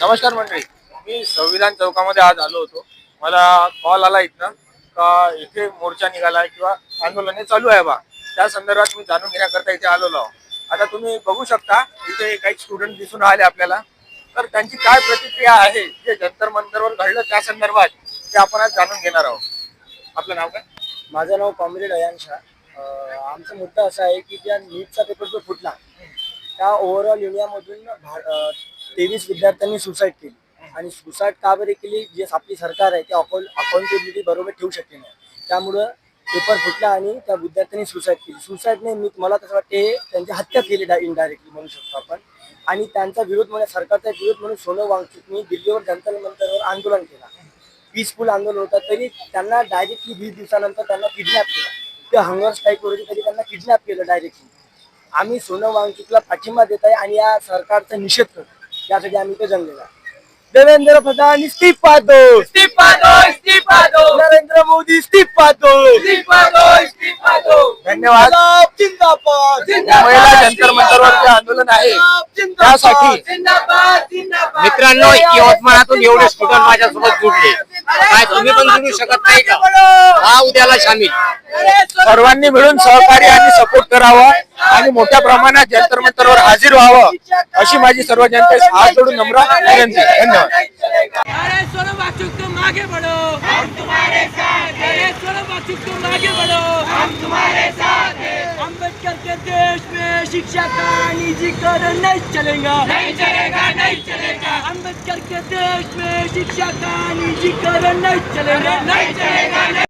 नमस्कार मंडळी, मी संविधान चौकामध्ये आज आलो होतो. मला कॉल आला इथनं का इथे मोर्चा निघाला किंवा आंदोलन चालू आहे बा. त्या संदर्भात मी जाणून घेण्याकरता इथे आलेलो आहो. आता तुम्ही बघू शकता इथे काही स्टुडंट दिसून राहिले आपल्याला. तर त्यांची काय प्रतिक्रिया आहे जे जंतर मंतरवर घडलं त्या संदर्भात ते आपण आज जाणून घेणार आहोत. आपलं नाव काय? माझं नाव कॉम्रेड अयान शाह. आमचा मुद्दा असा आहे की ज्या नीटचा पेपर जो फुटला त्या ओव्हरऑल इंडियामधून 23 विद्यार्थ्यांनी सुसाईड केली. आणि सुसाईड का बरे केली, जे आपली सरकार आहे ते अकाउंटेबिलिटी बरोबर ठेवू शकते नाही. त्यामुळं पेपर फुटला आणि त्या विद्यार्थ्यांनी सुसाईड केली. सुसाईड नाही, मला तसं वाटते त्यांची हत्या केली इनडायरेक्टली म्हणू शकतो आपण. आणि त्यांचा विरोध म्हणजे सरकारचा विरोध म्हणून सोनम वांगचुकनी दिल्लीवर जंतर मंतरवर आंदोलन केला. पीसफुल आंदोलन होतं, तरी त्यांना डायरेक्टली 20 दिवसानंतर त्यांना किडनॅप केलं. ते हंगर स्ट्राईक होती तरी त्यांना किडनॅप केलं डायरेक्टली. आम्ही सोनम वांगचुकला पाठिंबा देत आहे आणि या सरकारचा निषेध करतो. त्यासाठी आम्ही तो जमलेला. देवेंद्र फडणवीस इस्तीफा दो, इस्तीफा दो, इस्तीफा दो, नरेंद्र मोदी इस्तीफा दो, इस्तीफा दो, इस्तीफा दो. धन्यवाद. जिंदाबाद. महिला जंतर मंतरवर जे आंदोलन आहे त्यासाठी जिंदाबाद, जिंदाबाद. मित्रांनो, यवतमाळातून एवढे स्टुडंट माझ्यासोबत जुडले. काय तुम्ही पण जुडू शकत नाही का? हा उद्याला सामील. सर्वांनी मिळून सहकार्य आणि सपोर्ट करावा आणि मोठ्या प्रमाणात जंतर मंतरवर हाजीर व्हावं अशी माझी सर्व जनतेस हात जोडून नम्र विनंती. धन्यवाद. अरे सोनम वांगचुक तुम आगे बढ़ो, हम तुम्हारे साथ हैं. अरे सोनम वांगचुक तुम आगे बढ़ो, हम तुम्हारे साथ हैं. अम्बेडकर के देश में शिक्षा का निजीकरण नहीं चलेगा, नहीं चलेगा, नहीं चलेगा. अम्बेडकर के देश में शिक्षा का निजीकरण नहीं चलेगा, नहीं चलेगा.